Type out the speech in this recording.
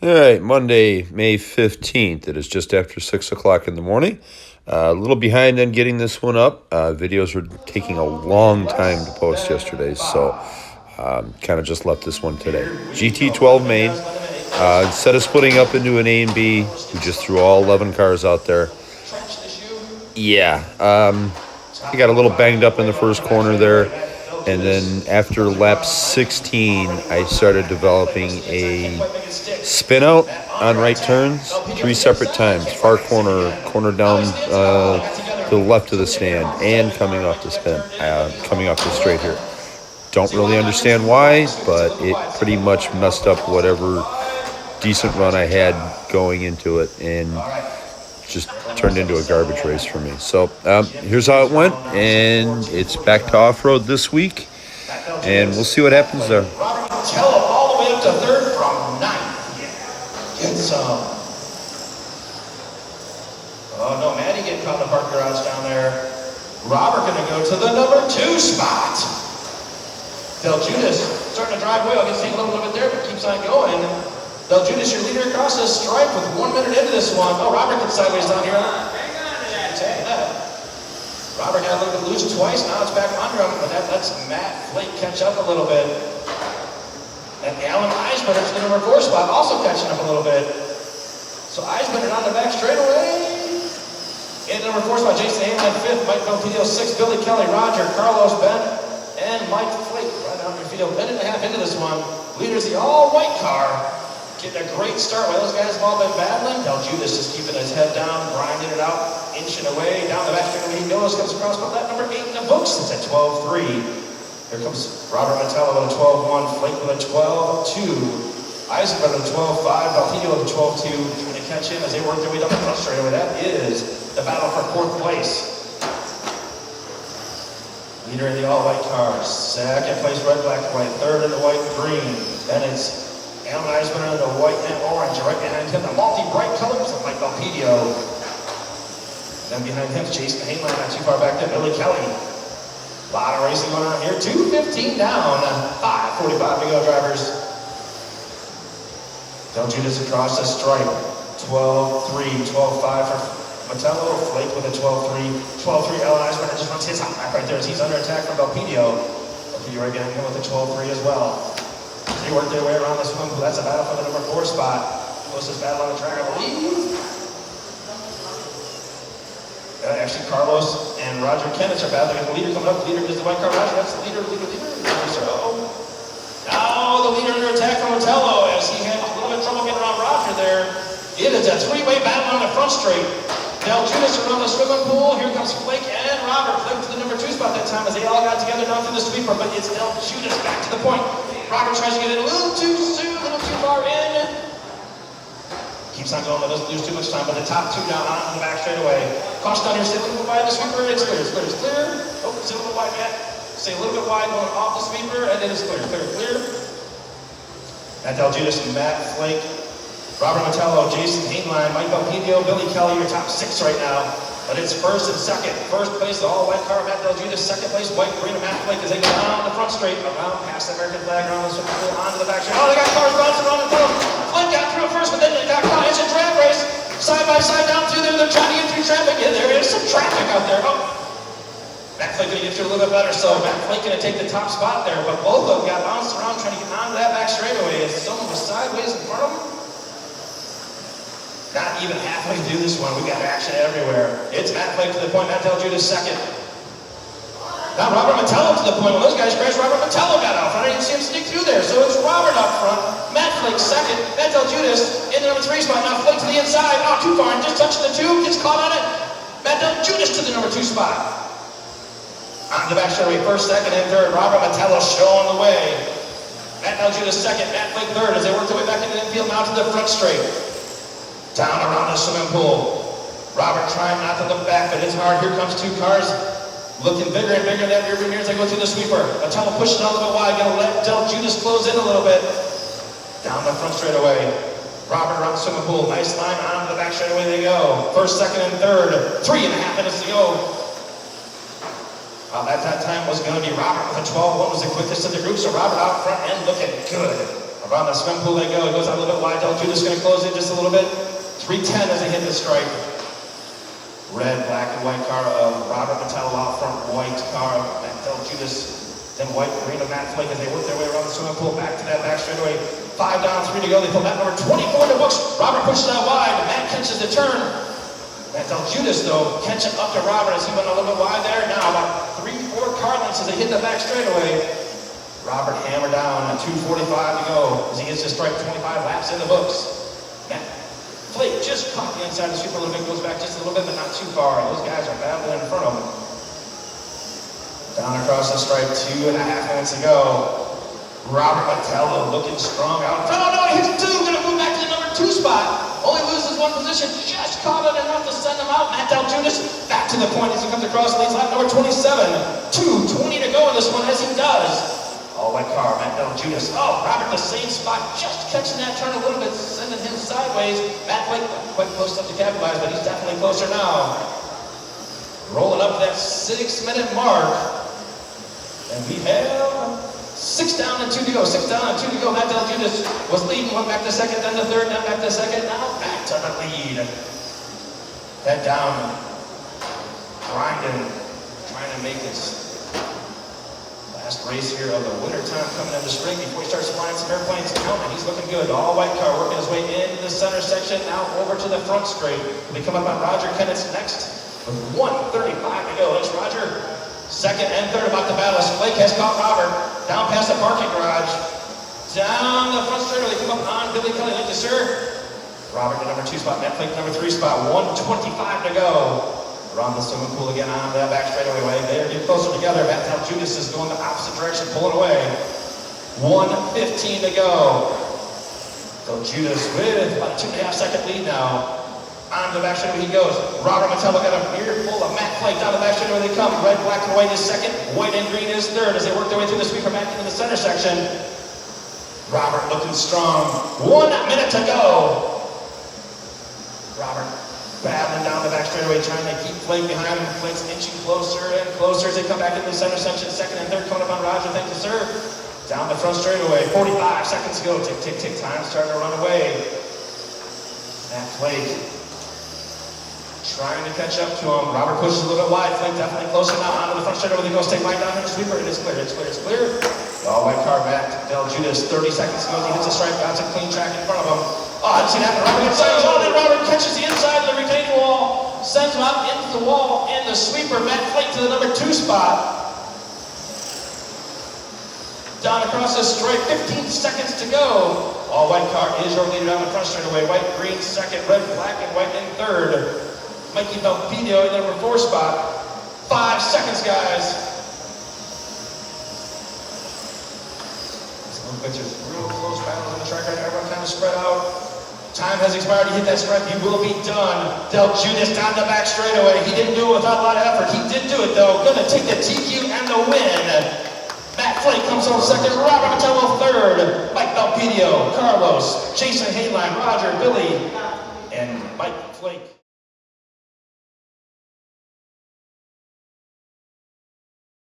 All right, Monday, May 15th. It is just after 6 o'clock in the morning. A little behind on getting this one up. Videos were taking a long time to post yesterday, so kind of just left this one today. GT12 main. Instead of splitting up into an A and B, we just threw all 11 cars out there. Yeah, I got a little banged up in the first corner there. And then after lap 16, I started developing a spin out on right turns 3 separate times. Far corner down to the left of the stand, and coming off the coming off the straight here. Don't really understand why, but it pretty much messed up whatever decent run I had going into it, and just turned into a garbage race for me. So here's how it went, and it's back to off-road this week, and we'll see what happens there. Cello all the way up to third from ninth. Get some. Oh no, Maddie getting caught in the park garage down there. Robert gonna go to the number 2 spot. Del Judas starting to drive well, gets taken a little bit there, but keeps on going. Del Judas, your leader across the stripe with 1 minute into this one. Oh, Robert gets sideways down here. Robert got a little bit loose twice. Now it's back under him, but that lets Matt Flake catch up a little bit. And Alan Eisbender to the number 4 spot, also catching up a little bit. So Eisbender on the back straightaway. In number 4 spot, Jason Heyman 5th, Mike Belpedio 6th, Billy Kelly, Roger, Carlos, Ben, and Mike Flake right on your field. Minute and a half into this one. Leader's the all-white car. Getting a great start while those guys have all been battling. Del Judas just keeping his head down, grinding it out, inching away. Down the back straight, he goes, comes across, but that number 8 in the books. It's at 12-3. Here comes Robert Metello with a 12-1, Flake with a 12-2. Isaac with a 12-5, Valtino with a 12-2. Trying to catch him as they work their way down the front straightaway. That is the battle for 4th place. Leader in the all-white cars. Second place, red, black, white. Third in the white, green. Then it's Alan Eisbender in the white and orange. Right behind him, the multi-bright colors of Mike Belpedio. Then behind him, Jason Heyman, not too far back there, Billy Kelly. A lot of racing going on here. 2:15 down, 5:45 to go, drivers. Del Judas across the stripe. 12-3, 12-5 for Metello. Flake with a 12-3. 12-3, Alan Eisbender just runs his hot back right there as he's under attack from Belpedio. Belpedio right behind him with a 12-3 as well. They work their way around this one. That's a battle for the number 4 spot. Closest battle on the track, I believe. Actually, Carlos and Roger Kenneth are battling. The leader coming up. The leader is the white car. Roger, that's the leader. So, now the leader under attack from Metello as he had a little bit of trouble getting around Roger there. It is a 3-way battle on the front straight. Del Judas around the swimming pool. Here comes Flake and Robert. Flake to the number 2 spot that time as they all got together down through the sweeper, but it's Del Judas back to the point. Robert tries to get it a little too soon, a little too far in. Keeps on going, but doesn't lose too much time. But the top 2 down on the back straightaway. Caution down here, stay a little bit wide of the sweeper. It's clear, it's clear, it's clear. Oh, stay a little bit wide yet. Stay a little bit wide going off the sweeper, and then it's clear, clear, clear. Matt Del Judas and Matt Flake. Robert Metello, Jason Heyman, Mike Belpedio, Billy Kelly, your top 6 right now. But it's first and second. First place, the all-white car, Matt Del Judas. Second place, white, green, and Matt Flake as they go down the front straight, around past the American flag, around the swimming pool, onto the back straight. Oh, they got cars bouncing around the front. Flake got through it first, but then they got caught. It's a drag race. Side by side down through there. They're trying to get through traffic. Yeah, there is some traffic out there. Oh, Matt Flake gonna get through a little bit better, so Matt Flake gonna take the top spot there, but both of them got bounced around trying to get onto that back straightaway as someone was sideways in front of them. Not even halfway through this one, we got action everywhere. It's Matt Flake to the point, Matt Del Judas second. Now Robert Metello to the point. When those guys crashed, Robert Metello got out front. I didn't see him sneak through there, so it's Robert up front, Matt Flake second, Matt Del Judas in the number 3 spot. Now Flake to the inside, oh, too far, and just touching the tube, gets caught on it. Matt Del Judas to the number 2 spot. On the back straightaway, first, second, and third. Robert Metello showing the way. Matt Del Judas second, Matt Flake third as they work their way back into the infield, now to the front straight. Down around the swimming pool. Robert trying not to look back, but it's hard. Here comes 2 cars. Looking bigger and bigger than ever here as they go through the sweeper. Metello pushing a little bit wide, gonna let Del Judas close in a little bit. Down the front straightaway. Robert around the swimming pool. Nice line on the back straightaway they go. First, second, and third. 3.5 minutes to go. At that time was going to be Robert with a 12-1 was the quickest of the group, so Robert out front and looking good. Around the swim pool they go. He goes out a little bit wide. Del Judas going to close in just a little bit. 310 as they hit the stripe. Red, black, and white car of Robert Metello out front. White car of Del Judas. Then white, green of Matt Flake as they work their way around the swimming pool. Back to that back straightaway. 5 down, 3 to go. They pull that number 24 in the books. Robert pushes that wide. Matt catches the turn. That Del Judas, though, catching up to Robert as he went a little bit wide there. Now about 3-4 car lengths as they hit the back straightaway. Robert hammered down at 2:45 to go as he gets his strike. 25 laps in the books. Matt Flake just caught the inside of the sweeper a little bit, goes back just a little bit, but not too far. Those guys are battling in front of him. Down across the stripe, 2.5 minutes to go. Robert Metello looking strong out. Oh no, he hits 2, gonna move back to the number 2 spot. Only loses 1 position, just caught it enough to send him out. Matt Del Judas back to the point as he comes across, leads lap number 27. 2:20 to go in this one as he does. All white car, Matt Del Judas. Oh, Robert the same spot, just catching that turn a little bit, sending him sideways. Matt Flake quite close up to capitalize, but he's definitely closer now. Rolling up that 6-minute mark. And we have 6 down and 2 to go. 6 down and 2 to go. Matt Del Judas was leading, went back to second, then to third, then back to second, now back to the lead. Head down, grinding, trying to make this last race here of the winter time coming into spring before he starts flying some airplanes out, and he's looking good. All white car working his way into the center section, now over to the front straight. We come up on Roger Kennett's next with 1:35 to go. There's Roger. Second and third about the battle. Flake has caught Robert down past the parking garage. Down the front straight, they come up on Billy Kelly. Thank you, sir. Robert, the number 2 spot. Matt Flake, number 3 spot. 1:25 to go. Around the swimming pool again on that back straightaway way. They're getting closer together. Matt Del Judas is going the opposite direction, pulling away. 1:15 to go. Del Judas with about a 2.5 second lead now. On the back straightaway he goes. Robert Metello got a earful of Matt Flake. Down the back straightaway they come. Red, black, and white is second. White and green is third as they work their way through the sweeper back into the center section. Robert looking strong. 1 minute to go. Robert battling down the back straightaway, trying to keep Flake behind him. Flake's inching closer and closer as they come back into the center section. Second and third coming up on Roger. Thank you, sir. Down the front straightaway. 45 seconds to go. Tick, tick, tick. Time starting to run away. Matt Flake trying to catch up to him. Robert pushes a little bit wide. Flake definitely closer now onto the front straightaway. He goes take right down to the sweeper. It is clear. It's clear. It's clear. The all white car back to Del Judas. 30 seconds to go. He hits a stripe. Got a clean track in front of him. Oh, I didn't see that. Robert gets on and Robert catches the inside of the retaining wall. Sends him out into the wall. And the sweeper, Matt Flake to the number 2 spot. Down across the stripe. 15 seconds to go. All white car is your leader down the front straightaway. White, green, second, red, black, and white in third. Mikey Belpedio in the number 4 spot. 5 seconds, guys. Some pictures, real close battles on the track right now. Everyone kind of spread out. Time has expired. You hit that stripe, you will be done. Del Judas down the back straightaway. He didn't do it without a lot of effort. He did do it though. Gonna take the TQ and the win. Matt Flake comes on second. Robert Metello third. Mike Belpedio, Carlos, Jason Hayline, Roger, Billy, and Mike Flake.